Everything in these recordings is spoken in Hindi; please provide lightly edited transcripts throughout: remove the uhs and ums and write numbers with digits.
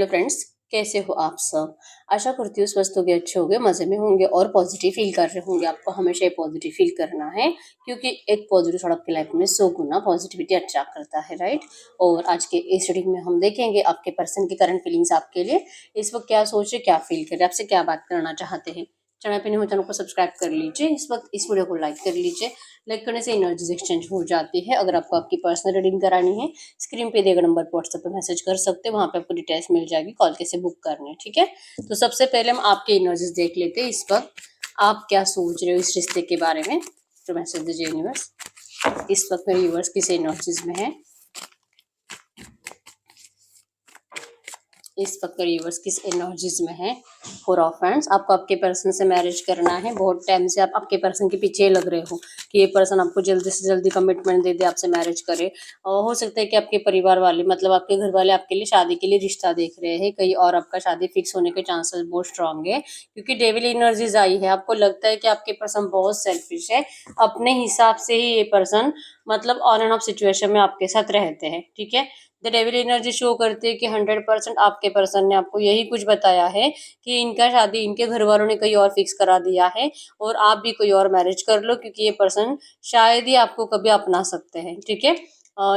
हेलो फ्रेंड्स, कैसे हो आप सब। आशा करती हूँ स्वस्थ होंगे, अच्छे होंगे, मजे में होंगे और पॉजिटिव फील कर रहे होंगे। आपको हमेशा ये पॉजिटिव फील करना है क्योंकि एक पॉजिटिव थॉट आपकी लाइफ में 100 गुना पॉजिटिविटी अट्रैक्ट करता है, राइट। और आज के इस रीडिंग में हम देखेंगे आपके पर्सन की करंट फीलिंग्स आपके लिए इस वक्त क्या सोच रहे, क्या फील कर रहे, आपसे क्या बात करना चाहते हैं। चैनल पे नहीं हो चैनल को सब्सक्राइब कर लीजिए। इस वक्त इस वीडियो को लाइक कर लीजिए। लाइक करने से एनर्जीज एक्सचेंज हो जाती है। अगर आपको आपकी पर्सनल रीडिंग करानी है, स्क्रीन पे दिए गए नंबर पर व्हाट्सएप पे मैसेज कर सकते हैं। वहाँ पे आपको डिटेल्स मिल जाएगी, कॉल कैसे बुक करने है, ठीक है। तो सबसे पहले हम आपके एनर्जीज देख लेते हैं। इस वक्त आप क्या सोच रहे हो इस रिश्ते के बारे में, तो मैसेज दीजिए यूनिवर्स। इस वक्त मेरे यूनिवर्स किस एनर्जीज में है, इस वक्त यूनिवर्स किस एनर्जीज में है। फोर ऑफ हैंड्स, आपको आपके पर्सन से मैरिज करना है। बहुत टाइम से आप आपके पर्सन के पीछे लग रहे हो कि ये पर्सन आपको जल्दी से जल्दी कमिटमेंट दे दे, आपसे मैरिज करे। और हो सकता है कि आपके परिवार वाले, मतलब आपके घर वाले आपके लिए शादी के लिए रिश्ता देख रहे हैं कहीं, और आपका शादी फिक्स होने के चांसेस बहुत स्ट्रांग है क्योंकि डेविल एनर्जीज आई है। आपको लगता है कि आपके पर्सन बहुत सेल्फिश है, अपने हिसाब से ही ये पर्सन मतलब ऑन एंड ऑफ सिचुएशन में आपके साथ रहते हैं, ठीक है। द डेविल एनर्जी शो करती है कि 100% आपके पर्सन ने आपको यही कुछ बताया है कि इनका शादी इनके घर वालों ने कहीं और फिक्स करा दिया है और आप भी कोई और मैरिज कर लो क्योंकि ये पर्सन शायद ही आपको कभी अपना सकते हैं, ठीक है।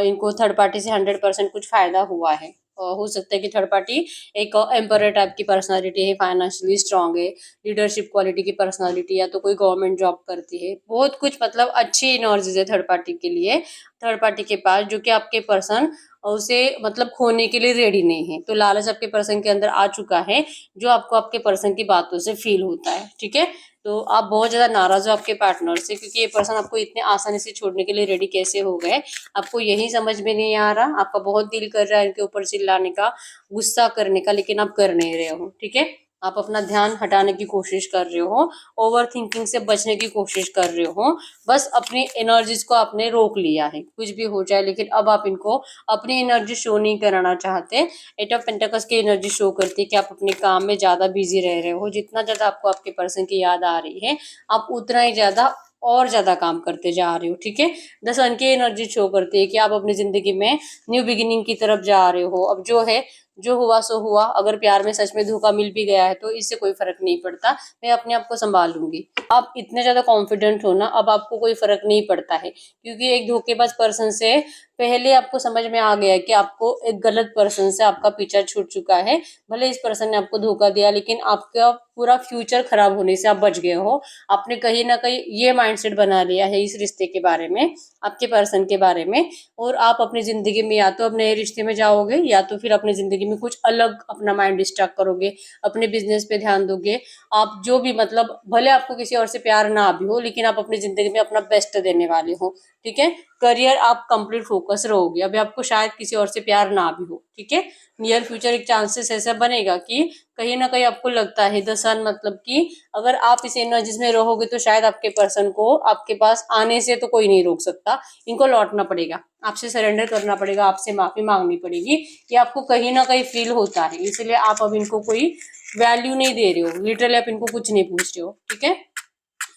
इनको थर्ड पार्टी से 100% कुछ फायदा हुआ है। हो सकता है कि थर्ड पार्टी एक एम्परर टाइप की पर्सनालिटी है, फाइनेंशियली स्ट्रांग है, लीडरशिप क्वालिटी की पर्सनालिटी, या तो कोई गवर्नमेंट जॉब करती है। बहुत कुछ मतलब अच्छी एनर्जीज है थर्ड पार्टी के लिए, थर्ड पार्टी के पास, जो कि आपके पर्सन उसे मतलब खोने के लिए रेडी नहीं है। तो लालच आपके पर्सन के अंदर आ चुका है, जो आपको आपके पर्सन की बातों से फील होता है, ठीक है। तो आप बहुत ज्यादा नाराज हो आपके पार्टनर से क्योंकि ये पर्सन आपको इतने आसानी से छोड़ने के लिए रेडी कैसे हो गए, आपको यही समझ में नहीं आ रहा। आपका बहुत दिल कर रहा है इनके ऊपर चिल्लाने का, गुस्सा करने का, लेकिन आप कर नहीं रहे हो, ठीक है। आप अपना ध्यान हटाने की कोशिश कर रहे हो, ओवर थिंकिंग से बचने की कोशिश कर रहे हो। बस अपनी एनर्जीज को आपने रोक लिया है, कुछ भी हो जाए, लेकिन अब आप इनको अपनी एनर्जी शो नहीं कराना चाहते। एट ऑफ पेंटाकल्स की एनर्जी शो करती है कि आप अपने काम में ज्यादा बिजी रह रहे हो। जितना ज्यादा आपको आपके पर्सन की याद आ रही है, आप उतना ही ज्यादा और ज्यादा काम करते जा रहे हो, ठीक है। द सन की एनर्जी शो करती है कि आप अपनी जिंदगी में न्यू बिगिनिंग की तरफ जा रहे हो। अब जो है, जो हुआ सो हुआ। अगर प्यार में सच में धोखा मिल भी गया है तो इससे कोई फर्क नहीं पड़ता, मैं अपने आप को संभाल लूंगी। आप इतने ज्यादा कॉन्फिडेंट हो ना, अब आपको कोई फर्क नहीं पड़ता है क्योंकि एक धोखेबाज पर्सन से पहले आपको समझ में आ गया है कि आपको एक गलत पर्सन से आपका पीछा छूट चुका है। भले इस पर्सन ने आपको धोखा दिया, लेकिन आपका पूरा फ्यूचर खराब होने से आप बच गए हो। आपने कहीं ना कहीं ये माइंडसेट बना लिया है इस रिश्ते के बारे में, आपके पर्सन के बारे में। और आप अपनी जिंदगी में या तो अब नए रिश्ते में जाओगे, या तो फिर अपनी जिंदगी में कुछ अलग अपना माइंड डिस्ट्रैक्ट करोगे, अपने बिजनेस पे ध्यान दोगे। आप जो भी मतलब भले आपको किसी और से प्यार ना भी हो, लेकिन आप अपनी जिंदगी में अपना बेस्ट देने वाले हो, ठीक है। करियर आप कंप्लीट फोकस रहोगे। अभी आपको शायद किसी और से प्यार ना भी हो, ठीक है। नियर फ्यूचर एक चांसेस ऐसा बनेगा कि कहीं ना कहीं आपको लगता है द सन, मतलब कि अगर आप इस एनर्जीज में रहोगे तो शायद आपके पर्सन को आपके पास आने से तो कोई नहीं रोक सकता। इनको लौटना पड़ेगा, आपसे सरेंडर करना पड़ेगा, आपसे माफी मांगनी पड़ेगी। ये आपको कहीं ना कहीं फील होता है, इसलिए आप अब इनको कोई वैल्यू नहीं दे रहे हो। लिटरली आप इनको कुछ नहीं पूछ रहे हो, ठीक है।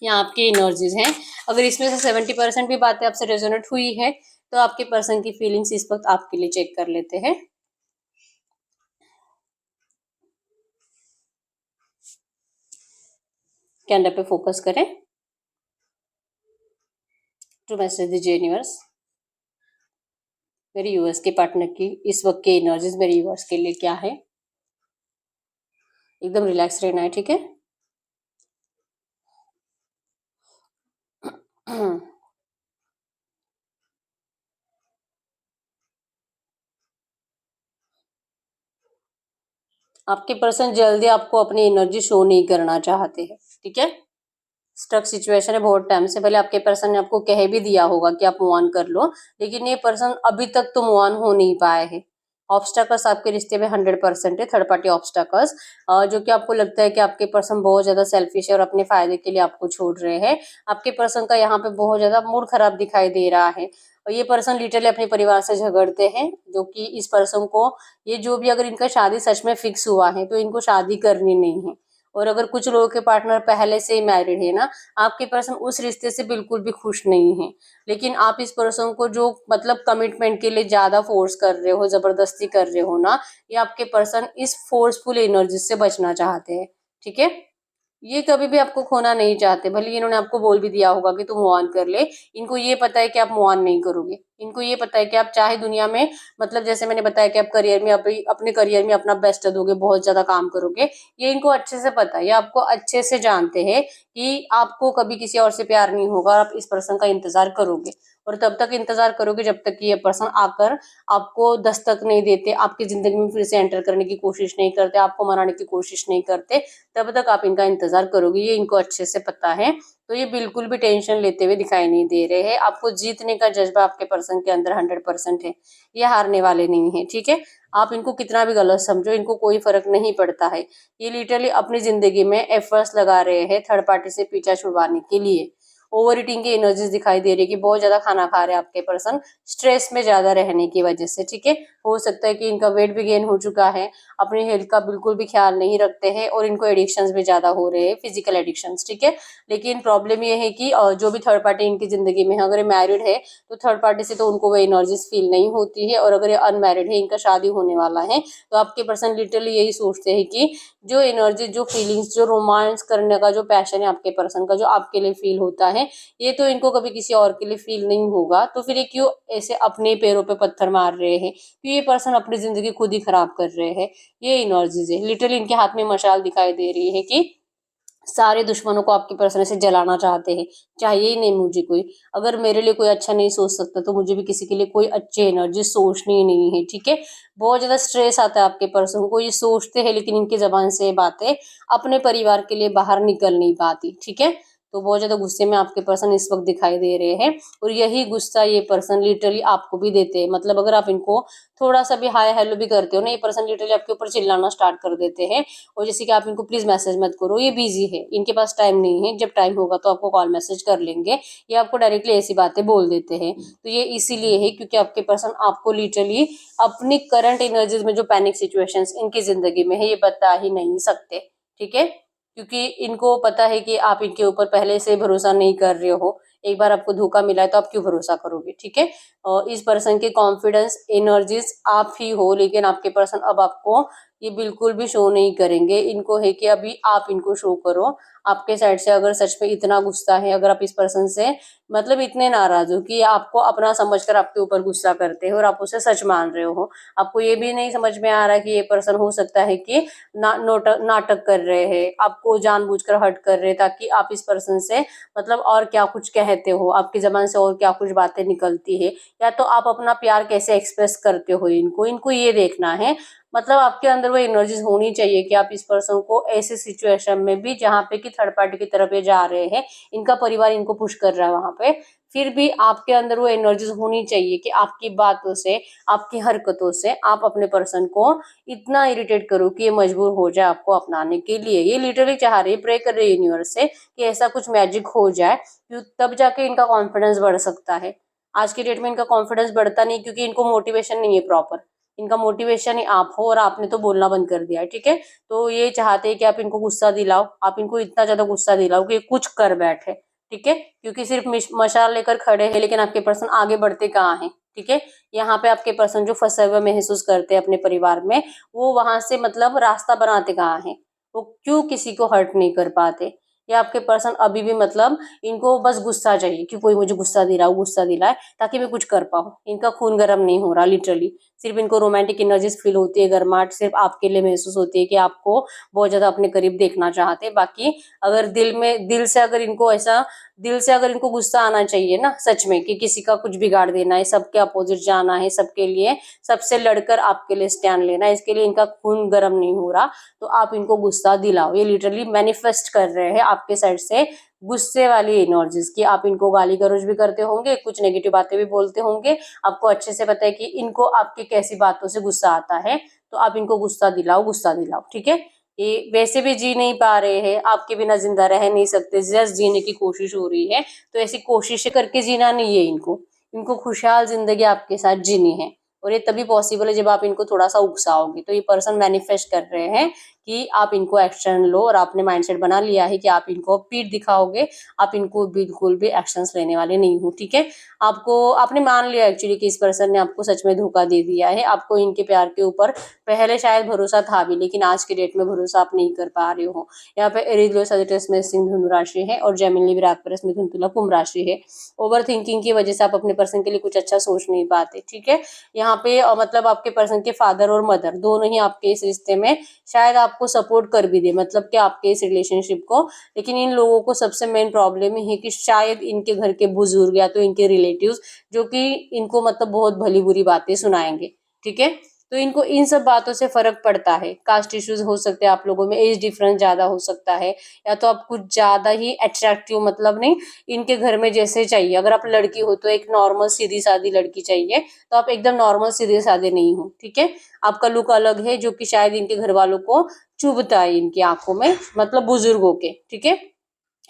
यहाँ आपकी एनर्जीज हैं। अगर इसमें से 70% भी बातें आपसे रेजोनेट हुई है तो आपके पर्सन की फीलिंग्स इस वक्त आपके लिए चेक कर लेते हैं। कैलेंडर पे फोकस करें। टू मैसेज दीजिए यूनिवर्स, मेरी यूएस के पार्टनर की इस वक्त की एनर्जीज मेरे यूएस के लिए क्या है। एकदम रिलैक्स रहना है, ठीक है। आपके पर्सन जल्दी आपको अपनी एनर्जी शो नहीं करना चाहते हैं, ठीक है। स्टक सिचुएशन है बहुत टाइम से। पहले आपके पर्सन ने आपको कह भी दिया होगा कि आप मूव ऑन कर लो, लेकिन ये पर्सन अभी तक तो मूव ऑन हो नहीं पाए हैं। ऑब्स्टैकल्स आपके रिश्ते में 100% है, थर्ड पार्टी ऑब्स्टैकल्स, जो कि आपको लगता है कि आपके पर्सन बहुत ज्यादा सेल्फिश है और अपने फायदे के लिए आपको छोड़ रहे हैं। आपके पर्सन का यहाँ पे बहुत ज्यादा मूड खराब दिखाई दे रहा है और ये पर्सन लिटरली अपने परिवार से झगड़ते हैं, जो कि इस पर्सन को, ये जो भी अगर इनका शादी सच में फिक्स हुआ है तो इनको शादी करनी नहीं है। और अगर कुछ लोगों के पार्टनर पहले से ही मैरिड है ना, आपके पर्सन उस रिश्ते से बिल्कुल भी खुश नहीं है, लेकिन आप इस पर्सन को जो मतलब कमिटमेंट के लिए ज्यादा फोर्स कर रहे हो, जबरदस्ती कर रहे हो ना, ये आपके पर्सन इस फोर्सफुल एनर्जी से बचना चाहते हैं। ठीक है, ये कभी भी आपको खोना नहीं चाहते, भले ही इन्होंने आपको बोल भी दिया होगा कि तुम मूव ऑन कर ले, इनको ये पता है कि आप मूव ऑन नहीं करोगे। इनको ये पता है कि आप चाहे दुनिया में मतलब जैसे मैंने बताया कि आप करियर में अपने करियर में अपना बेस्ट दोगे, बहुत ज्यादा काम करोगे, ये इनको अच्छे से पता है, ये आपको अच्छे से जानते हैं कि आपको कभी किसी और से प्यार नहीं होगा और आप इस पर्सन का इंतजार करोगे, और तब तक इंतजार करोगे जब तक कि ये पर्सन आकर आपको दस्तक नहीं देते, आपकी जिंदगी में फिर से एंटर करने की कोशिश नहीं करते, आपको मनाने की कोशिश नहीं करते, तब तक आप इनका इंतजार करोगे, ये इनको अच्छे से पता है। तो ये बिल्कुल भी टेंशन लेते हुए दिखाई नहीं दे रहे हैं, आपको जीतने का जज्बा आपके पर्सन के अंदर 100% है, ये हारने वाले नहीं है। ठीक है, आप इनको कितना भी गलत समझो, इनको कोई फर्क नहीं पड़ता है, ये लिटरली अपनी जिंदगी में एफर्ट्स लगा रहे हैं थर्ड पार्टी से पीछा छुड़वाने के लिए। ओवर ईटिंग की एनर्जीज दिखाई दे रही है कि बहुत ज्यादा खाना खा रहे हैं आपके पर्सन, स्ट्रेस में ज्यादा रहने की वजह से। ठीक है, हो सकता है कि इनका वेट भी गेन हो चुका है, अपनी हेल्थ का बिल्कुल भी ख्याल नहीं रखते हैं, और इनको एडिक्शंस भी ज्यादा हो रहे हैं, फिजिकल एडिक्शंस। ठीक है, लेकिन प्रॉब्लम ये है कि जो भी थर्ड पार्टी इनकी जिंदगी में है, अगर ये मैरिड है तो थर्ड पार्टी से तो उनको वो एनर्जीज फील नहीं होती है, और अगर ये अनमैरिड है, इनका शादी होने वाला है, तो आपके पर्सन लिटरली यही सोचते हैं कि जो एनर्जी, जो फीलिंग्स, जो रोमांस करने का जो पैशन है आपके पर्सन का, जो आपके लिए फील होता है, ये तो इनको कभी किसी और के लिए फील नहीं होगा, तो फिर ये क्यों ऐसे अपने पैरों पे पत्थर मार रहे हैं, क्यों ये पर्सन अपनी जिंदगी खुद ही खराब कर रहे हैं। ये एनर्जीज है, लिटरली इनके हाथ में मशाल दिखाई दे रही है कि सारे दुश्मनों को आपके पर्सन से जलाना चाहते हैं, चाहिए ही नहीं मुझे कोई, अगर मेरे लिए कोई अच्छा नहीं सोच सकता तो मुझे भी किसी के लिए कोई अच्छी एनर्जी सोचनी ही नहीं है। ठीक है, बहुत ज्यादा स्ट्रेस आता है आपके पर्सन को, ये सोचते हैं लेकिन इनकी जबान से ये बातें अपने परिवार के लिए बाहर निकल नहीं पाती। ठीक है, तो बहुत ज्यादा गुस्से में आपके पर्सन इस वक्त दिखाई दे रहे हैं, और यही गुस्सा ये पर्सन लिटरली आपको भी देते हैं, मतलब अगर आप इनको थोड़ा सा भी हाय हेलो भी करते हो ना, ये पर्सन लिटरली आपके ऊपर चिल्लाना स्टार्ट कर देते हैं, और जैसे कि आप इनको प्लीज मैसेज मत करो, ये बिजी है, इनके पास टाइम नहीं है, जब टाइम होगा तो आपको कॉल मैसेज कर लेंगे, ये आपको डायरेक्टली ऐसी बातें बोल देते हैं। तो ये इसीलिए है क्योंकि आपके पर्सन आपको लिटरली अपनी करंट एनर्जीज में जो पैनिक सिचुएशंस इनकी जिंदगी में है, ये बता ही नहीं सकते। ठीक है, क्योंकि इनको पता है कि आप इनके ऊपर पहले से भरोसा नहीं कर रहे हो, एक बार आपको धोखा मिला है तो आप क्यों भरोसा करोगे। ठीक है, और इस पर्सन के कॉन्फिडेंस एनर्जीज आप ही हो, लेकिन आपके पर्सन अब आपको ये बिल्कुल भी शो नहीं करेंगे, इनको है कि अभी आप इनको शो करो। आपके साइड से अगर सच में इतना गुस्सा है, अगर आप इस पर्सन से मतलब इतने नाराज हो कि आपको अपना समझकर आपके ऊपर गुस्सा करते हो और आप उसे सच मान रहे हो, आपको ये भी नहीं समझ में आ रहा कि ये पर्सन हो सकता है कि नाटक कर रहे हैं, आपको जानबूझकर हर्ट कर रहे हैं, ताकि आप इस पर्सन से मतलब और क्या कुछ कहते हो, आपकी जबान से और क्या कुछ बातें निकलती है, या तो आप अपना प्यार कैसे एक्सप्रेस करते हो, इनको इनको ये देखना है। मतलब आपके अंदर वो एनर्जीज होनी चाहिए कि आप इस पर्सन को ऐसे सिचुएशन में भी जहाँ पे कि थर्ड पार्टी की तरफ ये जा रहे हैं, इनका परिवार इनको पुश कर रहा है वहां पे, फिर भी आपके अंदर वो एनर्जीज होनी चाहिए कि आपकी बातों से, आपकी हरकतों से आप अपने पर्सन को इतना इरिटेट करो कि ये मजबूर हो जाए आपको अपनाने के लिए। ये लिटरली चाह रही है, प्रे कर रही है यूनिवर्स से कि ऐसा कुछ मैजिक हो जाए, तब जाके इनका कॉन्फिडेंस बढ़ सकता है। आज की डेट में इनका कॉन्फिडेंस बढ़ता नहीं, क्योंकि इनको मोटिवेशन नहीं है प्रॉपर, इनका मोटिवेशन ही आप हो, और आपने तो बोलना बंद कर दिया है। ठीक है, तो ये चाहते हैं कि आप इनको गुस्सा दिलाओ, आप इनको इतना ज्यादा गुस्सा दिलाओ कि ये कुछ कर बैठे। ठीक है, क्योंकि सिर्फ मशाल लेकर खड़े हैं, लेकिन आपके पर्सन आगे बढ़ते कहाँ हैं। ठीक है, यहाँ पे आपके पर्सन जो फंसे हुए महसूस करते हैं अपने परिवार में, वो वहां से मतलब रास्ता बनाते कहाँ हैं, वो क्यों किसी को हर्ट नहीं कर पाते। ये आपके पर्सन अभी भी मतलब इनको बस गुस्सा चाहिए कि कोई मुझे गुस्सा दिलाओ, गुस्सा दिलाए ताकि मैं कुछ कर पाऊँ, इनका खून गर्म नहीं हो रहा लिटरली। सिर्फ इनको रोमांटिक एनर्जीज फील होती है, गर्माहट सिर्फ आपके लिए महसूस होती है कि आपको बहुत ज्यादा अपने करीब देखना चाहते हैं। बाकी अगर दिल से अगर इनको गुस्सा आना चाहिए ना सच में, कि किसी का कुछ बिगाड़ देना है, सबके अपोजिट जाना है, सबके लिए सबसे लड़कर आपके लिए स्टैंड लेना है, इसके लिए इनका खून गर्म नहीं हो रहा, तो आप इनको गुस्सा दिलाओ। ये लिटरली मैनिफेस्ट कर रहे हैं आपके साइड से गुस्से वाली एनर्जीज की, आप इनको गाली गलौज भी करते होंगे, कुछ नेगेटिव बातें भी बोलते होंगे, आपको अच्छे से पता है कि इनको आपकी कैसी बातों से गुस्सा आता है, तो आप इनको गुस्सा दिलाओ, गुस्सा दिलाओ। ठीक है, ये वैसे भी जी नहीं पा रहे हैं, आपके बिना जिंदा रह नहीं सकते, जस्ट जीने की कोशिश हो रही है, तो ऐसी कोशिश करके जीना नहीं है इनको, इनको खुशहाल जिंदगी आपके साथ जीनी है, और ये तभी पॉसिबल है जब आप इनको थोड़ा सा उकसाओगे। तो ये पर्सन मैनिफेस्ट कर रहे हैं कि आप इनको एक्शन लो और आपने माइंडसेट बना लिया है कि आप इनको पीठ दिखाओगे, आप इनको बिल्कुल भी एक्शंस लेने वाले नहीं हो, ठीक है। आपने मान लिया एक्चुअली कि इस पर्सन ने आपको सच में धोखा दे दिया है, आपको इनके प्यार के ऊपर पहले शायद भरोसा था भी, लेकिन आज के डेट में भरोसा आप नहीं कर पा रहे हो। यहाँ पे एरीज सजिटेस में सिंह धनु राशि है और जेमिनी विराग में धुंधुला कुंभ राशि है। ओवर थिंकिंग की वजह से आप अपने पर्सन के लिए कुछ अच्छा सोच नहीं पाते, ठीक है। यहाँ पे मतलब आपके पर्सन के फादर और मदर दोनों ही आपके इस रिश्ते में शायद आपको सपोर्ट कर भी दे, मतलब कि आपके इस रिलेशनशिप को, लेकिन इन लोगों को सबसे मेन प्रॉब्लम है कि शायद इनके घर के बुजुर्ग या तो इनके रिलेटिव्स जो कि इनको मतलब बहुत भली बुरी बातें सुनाएंगे, ठीक है। तो इनको इन सब बातों से फर्क पड़ता है। कास्ट इश्यूज हो सकते हैं आप लोगों में, एज डिफरेंस ज्यादा हो सकता है, या तो आप कुछ ज्यादा ही अट्रैक्टिव, मतलब नहीं इनके घर में जैसे चाहिए। अगर आप लड़की हो तो एक नॉर्मल सीधी सादी लड़की चाहिए, तो आप एकदम नॉर्मल सीधे साधे नहीं हो, ठीक है। आपका लुक अलग है जो कि शायद इनके घर वालों को चुभता है इनकी आंखों में, मतलब बुजुर्गों के, ठीक है।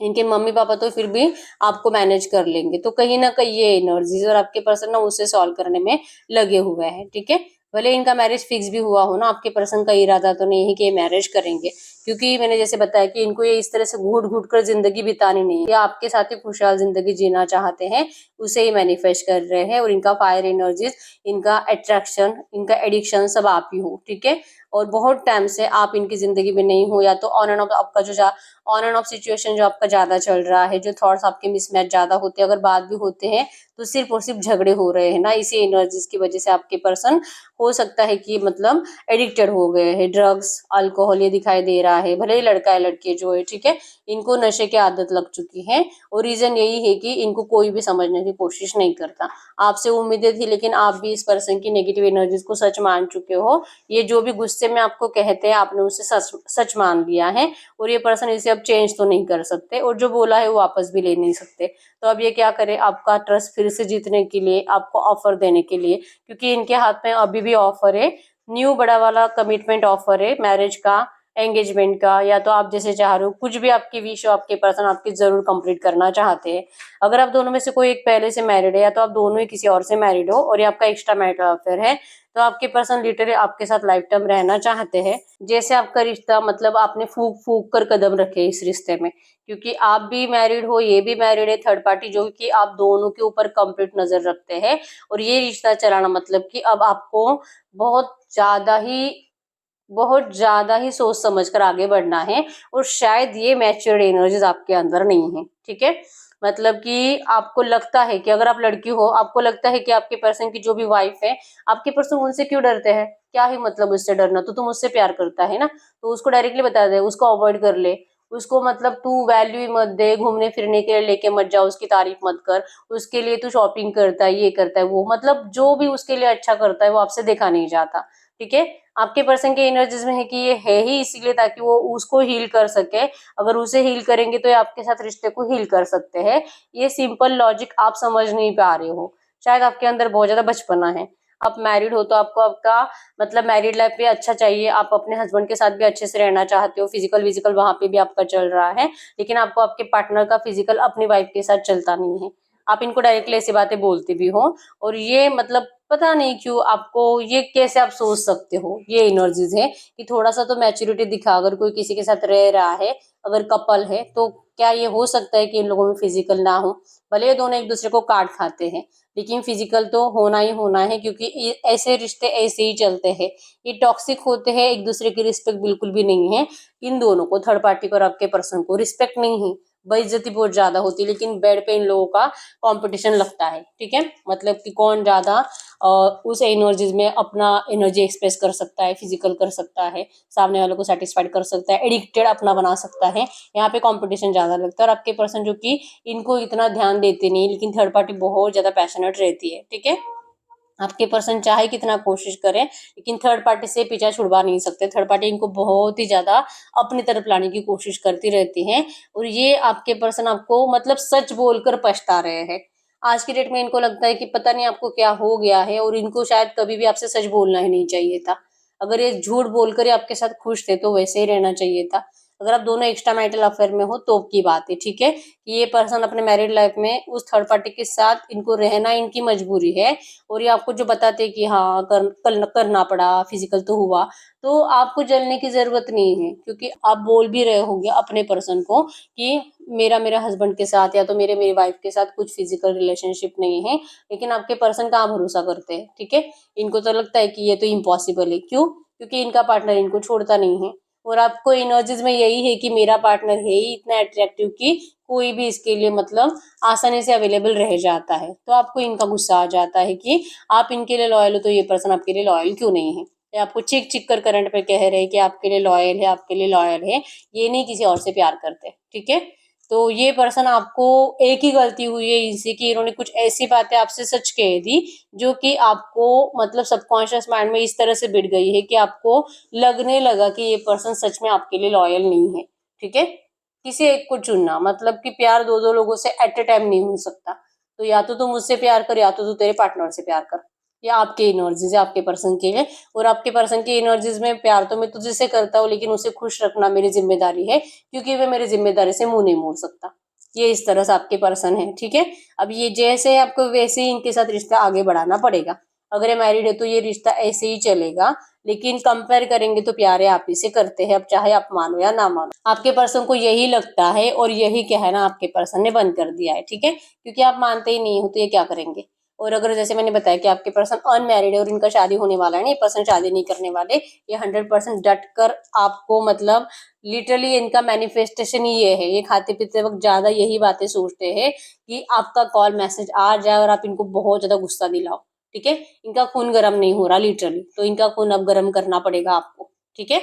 इनके मम्मी पापा तो फिर भी आपको मैनेज कर लेंगे। तो कहीं ना कहीं ये एनर्जीज और आपके पर्सन ना उसे सॉल्व करने में लगे हुए हैं, ठीक है। भले इनका मैरिज फिक्स भी हुआ हो ना, आपके पर्सन का इरादा तो नहीं है कि ये मैरिज करेंगे, क्योंकि मैंने जैसे बताया कि इनको ये इस तरह से घूट घूट कर जिंदगी बितानी नहीं है, या आपके साथ ही खुशहाल जिंदगी जीना चाहते हैं, उसे ही मैनिफेस्ट कर रहे हैं। और इनका फायर एनर्जीज, इनका अट्रैक्शन, इनका एडिक्शन सब आप ही हो, ठीक है। और बहुत टाइम से आप इनकी जिंदगी में नहीं हो, या तो ऑन एंड ऑफ आपका जो ऑन एंड ऑफ सिचुएशन जो आपका ज्यादा चल रहा है, जो थॉट्स आपके मिसमैच ज्यादा होते हैं, अगर बात भी होते हैं तो सिर्फ और सिर्फ झगड़े हो रहे हैं ना, इसी एनर्जीज की वजह से आपके पर्सन हो सकता है कि मतलब एडिक्टेड हो गए हैं, ड्रग्स अल्कोहल ये दिखाई दे रहा है। भले ही लड़का है लड़की जो है, ठीक है, इनको नशे की आदत लग चुकी है, और रीजन यही है कि इनको कोई भी समझने की कोशिश नहीं करता। आपसे उम्मीदें थी, लेकिन आप भी इस पर्सन की नेगेटिव एनर्जीज को सच मान चुके हो। ये जो भी गुस्से में आपको कहते हैं, आपने उसे सच सच मान लिया है, और ये पर्सन इसे अब चेंज तो नहीं कर सकते, और जो बोला है वो वापस भी ले नहीं सकते। तो अब ये क्या करे, आपका ट्रस्ट फिर से जीतने के लिए, आपको ऑफर देने के लिए, क्योंकि इनके हाथ में अभी भी ऑफर है, न्यू बड़ा वाला कमिटमेंट ऑफर है, मैरिज का, एंगेजमेंट का, या तो आप जैसे चाह रहे हो, कुछ भी आपकी विश हो, आपके पर्सन आपकी जरूर कंप्लीट करना चाहते हैं। अगर आप दोनों में से कोई एक पहले से मैरिड है, या तो आप दोनों ही किसी और से मैरिड हो और ये आपका एक्स्ट्रा मैरिटल अफेयर है, तो आपके पर्सन लिटरली आपके साथ लाइफ टाइम रहना चाहते हैं। जैसे आपका रिश्ता, मतलब आपने फूक फूक कर कदम रखे इस रिश्ते में, क्योंकि आप भी मैरिड हो, ये भी मैरिड है, थर्ड पार्टी जो कि आप दोनों के ऊपर कंप्लीट नजर रखते हैं, और ये रिश्ता चलाना मतलब कि अब आपको बहुत ज्यादा ही सोच समझ कर आगे बढ़ना है। और शायद ये मैच्योर्ड एनर्जीज आपके अंदर नहीं है, ठीक है। मतलब कि आपको लगता है कि अगर आप लड़की हो, आपको लगता है कि आपके पर्सन की जो भी वाइफ है, आपके पर्सन उनसे क्यों डरते हैं, क्या ही मतलब उससे डरना, तो तुम उससे प्यार करता है ना, तो उसको डायरेक्टली बता दे, उसको अवॉइड कर ले, उसको मतलब तू वैल्यू ही मत दे, घूमने फिरने के लिए लेके मत जाओ, उसकी तारीफ मत कर, उसके लिए तू शॉपिंग करता है, ये करता है, वो मतलब जो भी उसके लिए अच्छा करता है वो आपसे देखा नहीं जाता, ठीक है। आपके पर्सन के एनर्जीज में है कि ये है ही इसीलिए ताकि वो उसको हील कर सके, अगर उसे हील करेंगे तो ये आपके साथ रिश्ते को हील कर सकते हैं। ये सिंपल लॉजिक आप समझ नहीं पा रहे हो, शायद आपके अंदर बहुत ज्यादा बचपना है। आप मैरिड हो तो आपको आपका मतलब मैरिड लाइफ भी अच्छा चाहिए, आप अपने हस्बैंड के साथ भी अच्छे से रहना चाहते हो, फिजिकल विजिकल वहां पे भी आपका चल रहा है, लेकिन आपको आपके पार्टनर का फिजिकल अपनी वाइफ के साथ चलता नहीं है। आप इनको डायरेक्टली ऐसी बातें बोलते भी हो, और ये मतलब पता नहीं क्यों आपको ये कैसे आप सोच सकते हो, ये एनर्जीज है कि थोड़ा सा तो मैच्योरिटी दिखा। अगर कोई किसी के साथ रह रहा है, अगर कपल है, तो क्या ये हो सकता है कि इन लोगों में फिजिकल ना हो, भले ये दोनों एक दूसरे को काट खाते हैं, लेकिन फिजिकल तो होना ही होना है, क्योंकि ऐसे रिश्ते ऐसे ही चलते हैं। ये टॉक्सिक होते हैं, एक दूसरे की रिस्पेक्ट बिल्कुल भी नहीं है। इन दोनों को, थर्ड पार्टी को और आपके पर्सन को, रिस्पेक्ट नहीं है, बेइज्जती बहुत ज्यादा होती है, लेकिन बेड पे इन लोगों का कंपटीशन लगता है, ठीक है। मतलब कि कौन ज्यादा उस एनर्जीज में अपना एनर्जी एक्सप्रेस कर सकता है, फिजिकल कर सकता है, सामने वालों को सेटिस्फाइड कर सकता है, एडिक्टेड अपना बना सकता है। यहाँ पे कंपटीशन ज्यादा लगता है, और आपके पर्सन जो कि इनको इतना ध्यान देते नहीं, लेकिन थर्ड पार्टी बहुत ज्यादा पैशनेट रहती है, ठीक है। आपके पर्सन चाहे कितना कोशिश करें, लेकिन थर्ड पार्टी से पीछा छुड़वा नहीं सकते। थर्ड पार्टी इनको बहुत ही ज्यादा अपनी तरफ लाने की कोशिश करती रहती है, और ये आपके पर्सन आपको मतलब सच बोलकर पछता रहे हैं। आज की डेट में इनको लगता है कि पता नहीं आपको क्या हो गया है, और इनको शायद कभी भी आपसे सच बोलना ही नहीं चाहिए था। अगर ये झूठ बोलकर ही आपके साथ खुश थे तो वैसे ही रहना चाहिए था। अगर आप दोनों एक्स्ट्रा मैरिटल अफेयर में हो तो की बात है, ठीक है। कि ये पर्सन अपने मैरिड लाइफ में उस थर्ड पार्टी के साथ इनको रहना इनकी मजबूरी है, और ये आपको जो बताते कि हाँ करना पड़ा, फिजिकल तो हुआ, तो आपको जलने की जरूरत नहीं है, क्योंकि आप बोल भी रहे होंगे अपने पर्सन को कि मेरा मेरे हस्बैंड के साथ या तो मेरी वाइफ के साथ कुछ फिजिकल रिलेशनशिप नहीं है, लेकिन आपके पर्सन कहाँ भरोसा करते हैं, ठीक है। इनको तो लगता है कि ये तो इम्पॉसिबल है, क्यों? क्योंकि इनका पार्टनर इनको छोड़ता नहीं है, और आपको एनर्जीज में यही है कि मेरा पार्टनर है ही इतना अट्रैक्टिव कि कोई भी इसके लिए मतलब आसानी से अवेलेबल रह जाता है। तो आपको इनका गुस्सा आ जाता है कि आप इनके लिए लॉयल हो तो ये पर्सन आपके लिए लॉयल क्यों नहीं है। ये आपको चिक चिक कर करंट पे कह रहे हैं कि आपके लिए लॉयल है, आपके लिए लॉयल है, ये नहीं किसी और से प्यार करते, ठीक है। तो ये पर्सन आपको, एक ही गलती हुई है इनसे कि इन्होंने कुछ ऐसी बातें आपसे सच कह दी जो कि आपको मतलब सबकॉन्शियस माइंड में इस तरह से बिठ गई है कि आपको लगने लगा कि ये पर्सन सच में आपके लिए लॉयल नहीं है, ठीक है। किसी एक को चुनना, मतलब कि प्यार दो दो लोगों से एट ए टाइम नहीं हो सकता। तो या तो तुम मुझसे प्यार कर, या तो तू तेरे पार्टनर से प्यार कर। या आपके एनर्जीज है आपके पर्सन के लिए, और आपके पर्सन की एनर्जीज में प्यार तो मैं तुझे से करता हूँ, लेकिन उसे खुश रखना मेरी जिम्मेदारी है, क्योंकि वे मेरी जिम्मेदारी से मुंह नहीं मोड़ सकता। ये इस तरह से आपके पर्सन है, ठीक है। अब ये जैसे है आपको वैसे ही इनके साथ रिश्ता आगे बढ़ाना पड़ेगा। अगर ये मैरिड है तो ये रिश्ता ऐसे ही चलेगा, लेकिन कंपेयर करेंगे तो प्यारे आप ही से करते हैं, अब चाहे आप मानो या ना मानो। आपके पर्सन को यही लगता है, और यही कहना आपके पर्सन ने बंद कर दिया है, ठीक है, क्योंकि आप मानते ही नहीं हो तो ये क्या करेंगे। और अगर जैसे मैंने बताया कि आपके पर्सन अनमैरिड है और इनका शादी होने वाला है ना, ये पर्सन शादी नहीं करने वाले, ये 100% डट कर आपको मतलब लिटरली इनका मैनिफेस्टेशन ही ये है। ये खाते पीते वक्त ज्यादा यही बातें सोचते हैं कि आपका कॉल मैसेज आ जाए और आप इनको बहुत ज्यादा गुस्सा दिलाओ, ठीक है। इनका खून गर्म नहीं हो रहा लिटरली, तो इनका खून अब गर्म करना पड़ेगा आपको, ठीक है।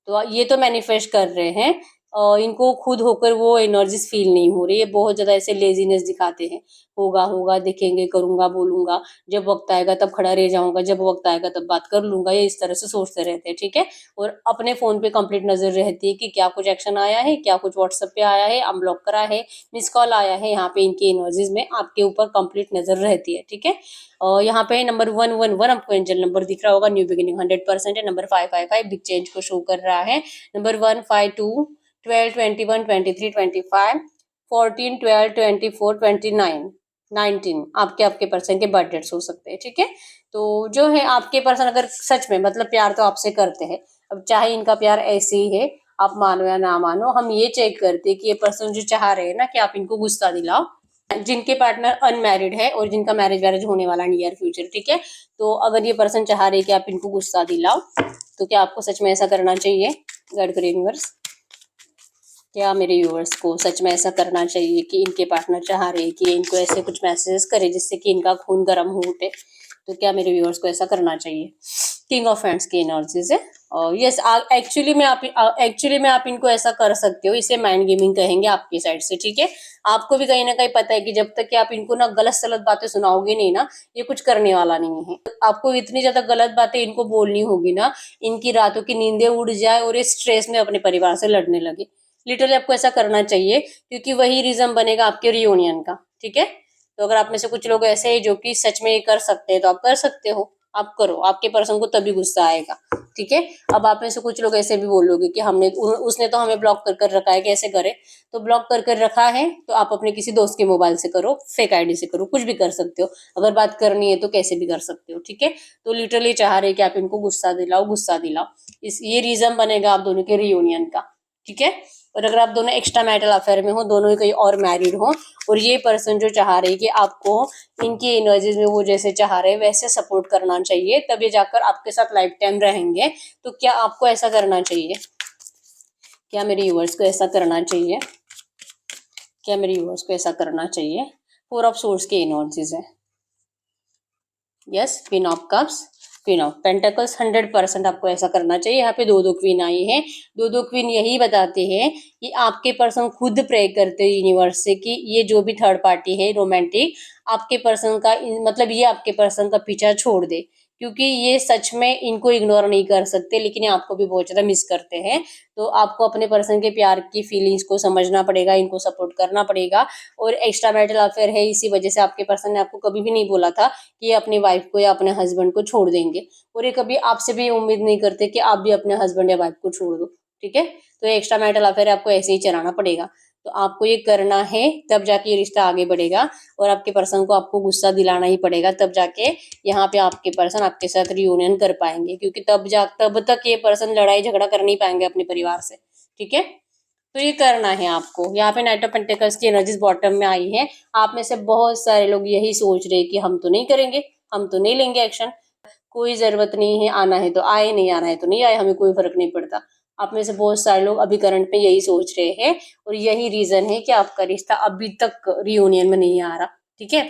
तो ये तो मैनिफेस्ट कर रहे हैं, इनको खुद होकर वो एनर्जीज फील नहीं हो रही है, बहुत ज्यादा ऐसे लेजीनेस दिखाते हैं। होगा होगा, देखेंगे, करूंगा, बोलूंगा, जब वक्त आएगा तब खड़ा रह जाऊंगा, जब वक्त आएगा तब बात कर लूंगा, ये इस तरह से सोचते रहते हैं, ठीक है। और अपने फोन पे कंप्लीट नजर रहती है कि क्या कुछ एक्शन आया है, क्या कुछ व्हाट्सएप पे आया है, अनब्लॉक करा है, मिस कॉल आया है, यहाँ पे इनकी एनर्जीज में आपके ऊपर कंप्लीट नजर रहती है, ठीक है। और यहाँ पे नंबर 111 आपको एंजल नंबर दिख रहा होगा, न्यू बिगिनिंग 100% है। नंबर 555 बिग चेंज को शो कर रहा है। नंबर 152 12 21 23 25 14 12 24 29 19 आपके आपके पर्सन के बर्थ डेट्स हो सकते हैं, ठीक है। तो जो है आपके पर्सन अगर सच में मतलब प्यार तो आपसे करते हैं, अब चाहे इनका प्यार ऐसे ही है, आप मानो या ना मानो, हम ये चेक करते हैं कि ये पर्सन जो चाह रहे हैं ना कि आप इनको गुस्सा दिलाओ, जिनके पार्टनर अनमैरिड है और जिनका मैरिज वैरिज होने वाला नियर फ्यूचर, ठीक है। तो अगर ये पर्सन चाह रहे हैं कि आप इनको गुस्सा दिलाओ, तो क्या आपको सच में ऐसा करना चाहिए? गाइड करिए यूनिवर्स, क्या मेरे व्यूअर्स को सच में ऐसा करना चाहिए कि इनके पार्टनर चाह रहे हैं कि इनको ऐसे कुछ मैसेजेस करे जिससे कि इनका खून गर्म हो उठे? तो क्या मेरे व्यूअर्स को ऐसा करना चाहिए? किंग ऑफ हैंड्स की एनर्जीज है, और यस एक्चुअली में आप इनको ऐसा कर सकते हो, इसे माइंड गेमिंग कहेंगे आपकी साइड से, ठीक है। आपको भी कहीं ना कहीं पता है कि जब तक कि आप इनको ना गलत सलत बातें सुनाओगे नहीं ना, ये कुछ करने वाला नहीं है। आपको इतनी ज्यादा गलत बातें इनको बोलनी होगी ना, इनकी रातों की नींदें उड़ जाए और ये स्ट्रेस में अपने परिवार से लड़ने लगे। लिटरली आपको ऐसा करना चाहिए, क्योंकि वही रीजन बनेगा आपके रियूनियन का, ठीक है। तो अगर आप में से कुछ लोग ऐसे हैं जो कि सच में ये कर सकते हैं तो आप कर सकते हो, आप करो, आपके पर्सन को तभी गुस्सा आएगा, ठीक है। अब आप में से कुछ लोग ऐसे भी बोलोगे कि उसने तो हमें ब्लॉक कर कर रखा है, कैसे करे? तो ब्लॉक कर कर रखा है तो आप अपने किसी दोस्त के मोबाइल से करो, फेक आईडी से करो, कुछ भी कर सकते हो। अगर बात करनी है तो कैसे भी कर सकते हो, ठीक है। तो लिटरली चाह रहे कि आप इनको गुस्सा दिलाओ, गुस्सा दिलाओ, ये रीजन बनेगा आप दोनों के रियूनियन का, ठीक है। और अगर आप दोनों एक्स्ट्रा मैरिटल अफेयर में हो, दोनों ही कहीं और मैरिड हो, और ये पर्सन जो चाह रहे कि आपको इनकी एनर्जीज में वो जैसे चाह रहे वैसे सपोर्ट करना चाहिए, तब ये जाकर आपके साथ लाइफ टाइम रहेंगे, तो क्या आपको ऐसा करना चाहिए? क्या मेरे व्यूअर्स को ऐसा करना चाहिए? क्या मेरे व्यूअर्स को ऐसा करना चाहिए? 4 ऑफ सोर्स की एनर्जीज है, yes. Queen of cups, queen of pentacles, 100% आपको ऐसा करना चाहिए। यहाँ पे दो दो क्वीन आई है, दो दो क्वीन यही बताते हैं कि आपके पर्सन खुद प्रे करते हैं यूनिवर्स से कि ये जो भी थर्ड पार्टी है रोमांटिक, आपके पर्सन का मतलब ये आपके पर्सन का पीछा छोड़ दे, क्योंकि ये सच में इनको इग्नोर नहीं कर सकते, लेकिन ये आपको भी बहुत ज्यादा मिस करते हैं। तो आपको अपने पर्सन के प्यार की फीलिंग्स को समझना पड़ेगा, इनको सपोर्ट करना पड़ेगा। और एक्स्ट्रा मैरिटल अफेयर है, इसी वजह से आपके पर्सन ने आपको कभी भी नहीं बोला था कि ये अपनी वाइफ को या अपने हस्बैंड को छोड़ देंगे, और ये कभी आपसे भी उम्मीद नहीं करते कि आप भी अपने हस्बैंड या वाइफ को छोड़ दो। ठीक है। तो एक्स्ट्रा मैरिटल अफेयर आपको ऐसे ही चलाना पड़ेगा। तो आपको ये करना है, तब जाके ये रिश्ता आगे बढ़ेगा और आपके पर्सन को आपको गुस्सा दिलाना ही पड़ेगा, तब जाके यहाँ पे आपके पर्सन आपके साथ रियूनियन कर पाएंगे, क्योंकि तब तक ये पर्सन लड़ाई झगड़ा कर नहीं पाएंगे अपने परिवार से, ठीक है। तो ये करना है आपको। यहाँ पे नाइट ऑफ पेंटिकल्स की एनर्जीज बॉटम में आई है। आप में से बहुत सारे लोग यही सोच रहे हैं कि हम तो नहीं करेंगे, हम तो नहीं लेंगे एक्शन, कोई जरूरत नहीं है, आना है तो आए, नहीं आना है तो नहीं आए, हमें कोई फर्क नहीं पड़ता। आप में से बहुत सारे लोग अभी करंट में यही सोच रहे हैं और यही रीजन है कि आपका रिश्ता अभी तक रियूनियन में नहीं आ रहा, ठीक है।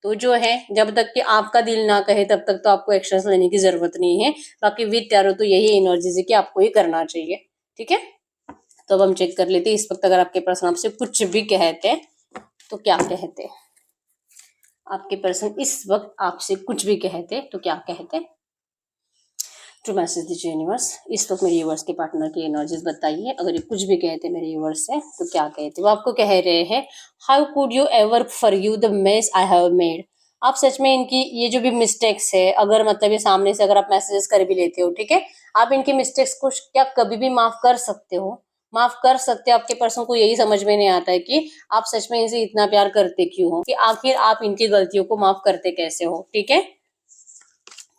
तो जो है, जब तक कि आपका दिल ना कहे तब तक तो आपको एक्शंस लेने की जरूरत नहीं है। बाकी विद टैरो तो यही एनर्जी है कि आपको ये करना चाहिए, ठीक है। तो अब हम चेक कर लेते हैं इस वक्त अगर आपके पर्सन आपसे कुछ भी कहते हैं तो क्या कहते हैं। आपके पर्सन इस वक्त आपसे कुछ भी कहते तो क्या कहते। टू मैसेज दीजिए यूनिवर्स, इस वक्त मेरे यूनिवर्स के पार्टनर की एनर्जीज बताइए। अगर ये कुछ भी कहते मेरे यूनिवर्स से तो क्या कहते। वो आपको कह रहे हैं, how could you ever forgive the mess I have made. आप सच में इनकी ये जो भी मिस्टेक्स है, अगर मतलब ये सामने से अगर आप मैसेजेस कर भी लेते हो, ठीक है, आप इनकी मिस्टेक्स को क्या कभी भी माफ कर सकते हो? माफ कर सकते हो? आपके पर्सन को यही समझ में नहीं आता है कि आप सच में इनसे इतना प्यार करते क्यों हो, कि आखिर आप इनकी गलतियों को माफ करते कैसे हो, ठीक है।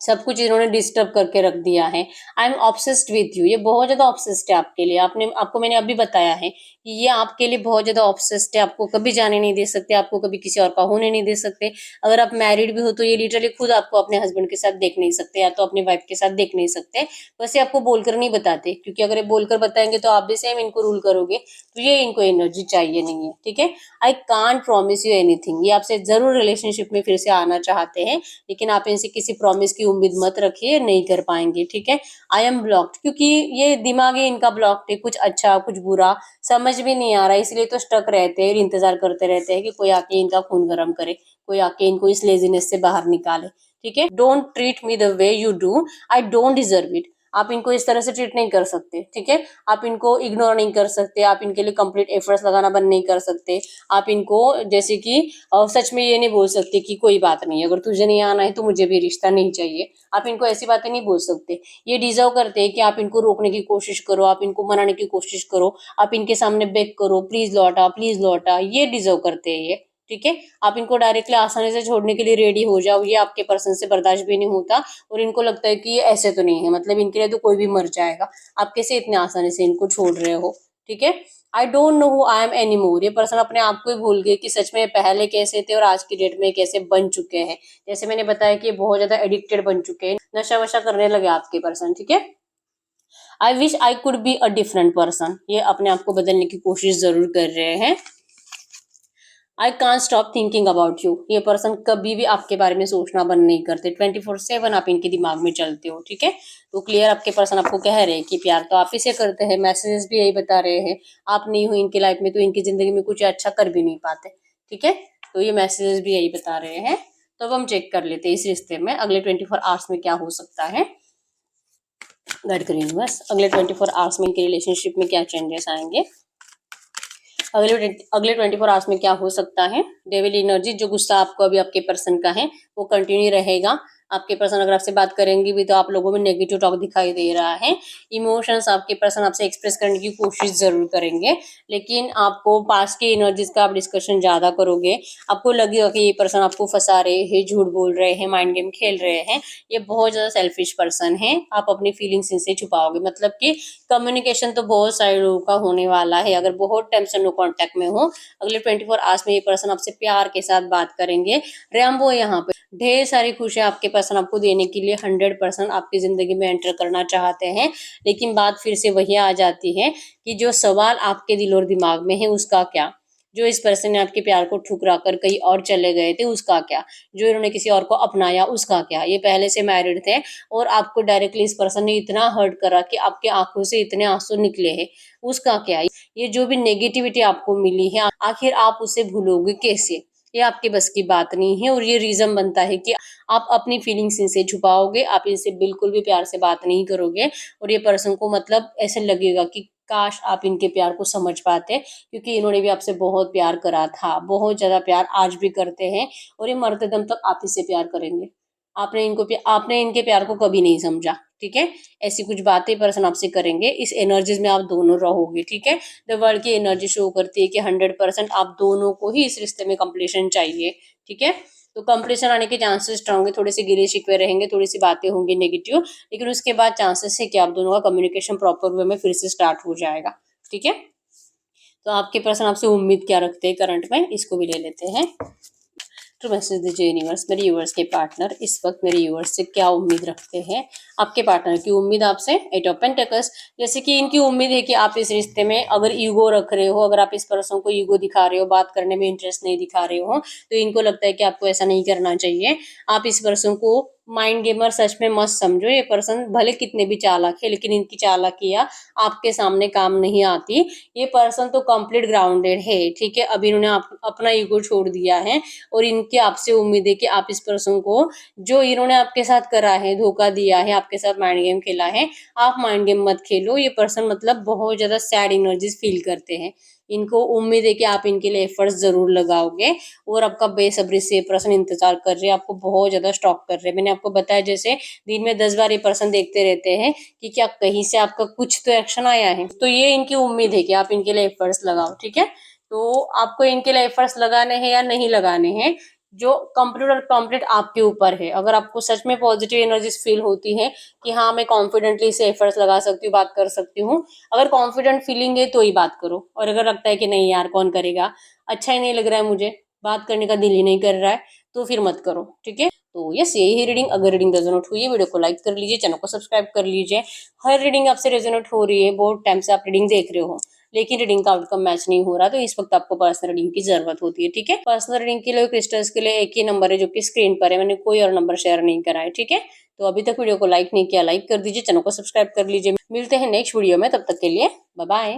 सब कुछ इन्होंने डिस्टर्ब करके रख दिया है। I am obsessed with you, ये बहुत ज्यादा ऑब्सेस्ड है आपके लिए। आपको मैंने अभी बताया है कि ये आपके लिए बहुत ज्यादा ऑब्सेस्ड है, आपको कभी जाने नहीं दे सकते, आपको कभी किसी और का होने नहीं दे सकते। अगर आप मैरिड भी हो तो ये लिटरली खुद आपको अपने हस्बैंड के साथ देख नहीं सकते, या तो अपनी वाइफ के साथ देख नहीं सकते। वैसे आपको बोलकर नहीं बताते, क्योंकि अगर ये बोलकर बताएंगे तो आप भी सेम इनको रूल करोगे, तो ये इनको एनर्जी चाहिए नहीं है, ठीक है। I can't promise you anything, ये आपसे जरूर रिलेशनशिप में फिर से आना चाहते हैं, लेकिन आप इनसे किसी प्रॉमिस की उम्मीद मत रखिए, नहीं कर पाएंगे, ठीक है। आई एम ब्लॉक्ड, क्योंकि ये दिमाग ही इनका ब्लॉक्ड है, कुछ अच्छा कुछ बुरा समझ भी नहीं आ रहा, इसलिए तो स्टक रहते हैं, इंतजार करते रहते हैं कि कोई आके इनका खून गर्म करे, कोई आके इनको इस लेजीनेस से बाहर निकाले, ठीक है। Don't treat me the way you do, I don't deserve it. आप इनको इस तरह से ट्रीट नहीं कर सकते, ठीक है। आप इनको इग्नोर नहीं कर सकते, आप इनके लिए कंप्लीट एफर्ट्स लगाना बंद नहीं कर सकते। आप इनको जैसे कि सच में ये नहीं बोल सकते कि कोई बात नहीं, अगर तुझे नहीं आना है तो मुझे भी रिश्ता नहीं चाहिए। आप इनको ऐसी बातें नहीं बोल सकते। ये डिजर्व करते हैं कि आप इनको रोकने की कोशिश करो, आप इनको मनाने की कोशिश करो, आप इनके सामने बेग करो, प्लीज लौटा, ये डिजर्व करते हैं ये, ठीक है। आप इनको डायरेक्टली आसानी से छोड़ने के लिए रेडी हो जाओ, ये आपके पर्सन से बर्दाश्त भी नहीं होता और इनको लगता है कि ये ऐसे तो नहीं है, मतलब इनके लिए तो कोई भी मर जाएगा, आप कैसे इतने आसानी से इनको छोड़ रहे हो, ठीक है। I don't know who I am any more, ये पर्सन अपने आप को ही भूल गए कि सच में पहले कैसे थे और आज की डेट में कैसे बन चुके हैं। जैसे मैंने बताया कि बहुत ज्यादा एडिक्टेड बन चुके हैं, नशा वशा करने लगे आपके पर्सन, ठीक है। I wish I could be a different person, ये अपने आप को बदलने की कोशिश जरूर कर रहे हैं। I can't stop thinking about you, ये पर्सन कभी भी आपके बारे में सोचना बंद नहीं करते, 24/7 आप इनके दिमाग में चलते हो, ठीक है। तो क्लियर आपके पर्सन आपको कह रहे हैं कि प्यार तो आप ही से करते हैं, मैसेजेस भी यही बता रहे हैं। आप नहीं हो इनकी लाइफ में तो इनकी जिंदगी में कुछ अच्छा कर भी नहीं पाते, ठीक है। तो ये मैसेजेस भी यही बता रहे हैं। तो अब हम चेक कर लेते हैं इस रिश्ते में अगले 24 आवर्स में क्या हो सकता है। गाइड करिए यूनिवर्स, अगले 24 आवर्स में इनके रिलेशनशिप में क्या चेंजेस आएंगे। अगले 24 आवर्स में क्या हो सकता है। डेविल एनर्जी, जो गुस्सा आपको अभी आपके पर्सन का है वो कंटिन्यू रहेगा। आपके पर्सन अगर आपसे बात करेंगे भी तो आप लोगों में नेगेटिव टॉक दिखाई दे रहा है। इमोशंस आपके पर्सन आपसे एक्सप्रेस करने की कोशिश जरूर करेंगे, लेकिन आपको पास के एनर्जीज का आप डिस्कशन ज्यादा करोगे। आपको लगेगा कि ये पर्सन आपको फंसा रहे हैं, झूठ बोल रहे हैं, माइंड गेम खेल रहे हैं। ये बहुत ज्यादा सेल्फिश पर्सन है। आप अपनी फीलिंग्स इनसे छुपाओगे, मतलब कि कम्युनिकेशन तो बहुत सारे लोगों का होने वाला है। अगर बहुत टाइम से नो कांटेक्ट में हो, अगले 24 आवर्स में ये पर्सन आपसे प्यार के साथ बात करेंगे। रैम्बो यहाँ पे ढेर सारी खुशियां आपके पर्सन आपको देने के लिए 100% आपकी जिंदगी में एंटर करना चाहते हैं, लेकिन बात फिर से वही आ जाती है कि जो सवाल आपके दिल और दिमाग में है उसका क्या। जो इस पर्सन ने आपके प्यार को ठुकरा कर कहीं और चले गए थे उसका क्या। जो इन्होंने किसी और को अपनाया उसका क्या। ये पहले से मैरिड थे और आपको डायरेक्टली इस पर्सन ने इतना हर्ट करा कि आपके आंखों से इतने आंसू निकले हैं, उसका क्या। ये जो भी नेगेटिविटी आपको मिली है आखिर आप उसे भूलोगे कैसे। ये आपके बस की बात नहीं है और ये रीजन बनता है कि आप अपनी फीलिंग्स इनसे छुपाओगे, आप इनसे बिल्कुल भी प्यार से बात नहीं करोगे और ये पर्सन को मतलब ऐसे लगेगा कि काश आप इनके प्यार को समझ पाते, क्योंकि इन्होंने भी आपसे बहुत प्यार करा था, बहुत ज्यादा प्यार आज भी करते हैं और ये मरते दम तक आप ही से प्यार करेंगे। आपने इनके प्यार को कभी नहीं समझा, ठीक है। ऐसी कुछ बातें पर्सन आपसे करेंगे, इस एनर्जीज में आप दोनों रहोगे, ठीक है। द वर्ल्ड की एनर्जी शो करती है कि 100% आप दोनों को ही इस रिश्ते में कंप्लीशन चाहिए, ठीक है। तो कंप्लीशन आने के चांसेस स्ट्रांग है, थोड़े से गिले शिकवे रहेंगे, थोड़ी सी बातें होंगी नेगेटिव, लेकिन उसके बाद चांसेस है कि आप दोनों का कम्युनिकेशन प्रॉपर वे में फिर से स्टार्ट हो जाएगा, ठीक है। तो आपके पर्सन आपसे उम्मीद क्या रखते हैं करंट में, इसको भी ले लेते हैं। तो मैसेज दीजिए यूनिवर्स, मेरे यूनिवर्स के पार्टनर इस वक्त मेरे यूनिवर्स से क्या उम्मीद रखते हैं। आपके पार्टनर की उम्मीद आपसे, 8 ऑफ पेंटिकल्स, जैसे कि इनकी उम्मीद है कि आप इस रिश्ते में अगर ईगो रख रहे हो, अगर आप इस पर्सन को ईगो दिखा रहे हो, बात करने में इंटरेस्ट नहीं दिखा रहे हो, तो इनको लगता है कि आपको ऐसा नहीं करना चाहिए। आप इस पर्सन को माइंड गेमर सच में मत समझो। ये पर्सन भले कितने भी चालाक है, लेकिन इनकी चालाकियां आपके सामने काम नहीं आती। ये पर्सन तो कंप्लीट ग्राउंडेड है, ठीक है। अभी इन्होंने अपना ईगो छोड़ दिया है और इनकी आपसे उम्मीद है कि आप इस पर्सन को, जो इन्होंने आपके साथ करा है, धोखा दिया है, आपके साथ माइंड गेम खेला है, आप माइंड गेम मत खेलो। ये पर्सन मतलब बहुत ज्यादा सैड एनर्जीज फील करते हैं। इनको उम्मीद है कि आप इनके लिए एफर्ट्स जरूर लगाओगे और आपका बेसब्री से पर्सन इंतजार कर रहे हैं, आपको बहुत ज्यादा स्टॉक कर रहे हैं। मैंने आपको बताया जैसे दिन में 10 बार ये पर्सन देखते रहते हैं कि क्या कहीं से आपका कुछ तो एक्शन आया है। तो ये इनकी उम्मीद है कि आप इनके लिए एफर्ट्स लगाओ, ठीक है। तो आपको इनके लिए एफर्ट्स लगाने हैं या नहीं लगाने हैं, जो कंप्लीट और कंप्लीट आपके ऊपर है। अगर आपको सच में पॉजिटिव एनर्जीज फील होती है कि हाँ मैं कॉन्फिडेंटली से एफर्ट्स लगा सकती हूँ, बात कर सकती हूँ, अगर कॉन्फिडेंट फीलिंग है तो ही बात करो। और अगर लगता है कि नहीं यार कौन करेगा, अच्छा ही नहीं लग रहा है, मुझे बात करने का दिल ही नहीं कर रहा है, तो फिर मत करो, ठीक है। तो यस, यही रीडिंग। अगर रीडिंग रेजोनेट हुई है, वीडियो को लाइक कर लीजिए, चैनल को सब्सक्राइब कर लीजिए। हर रीडिंग आपसे रेजोनेट हो रही है, बहुत टाइम से आप रीडिंग देख रहे हो, लेकिन रीडिंग का आउटकम मैच नहीं हो रहा, तो इस वक्त आपको पर्सनल रीडिंग की जरूरत होती है, ठीक है। पर्सनल रीडिंग के लिए, क्रिस्टल्स के लिए एक ही नंबर है जो कि स्क्रीन पर है, मैंने कोई और नंबर शेयर नहीं करा है, ठीक है। तो अभी तक वीडियो को लाइक नहीं किया, लाइक कर दीजिए, चैनल को सब्सक्राइब कर लीजिए। मिलते हैं नेक्स्ट वीडियो में, तब तक के लिए बाय बाय।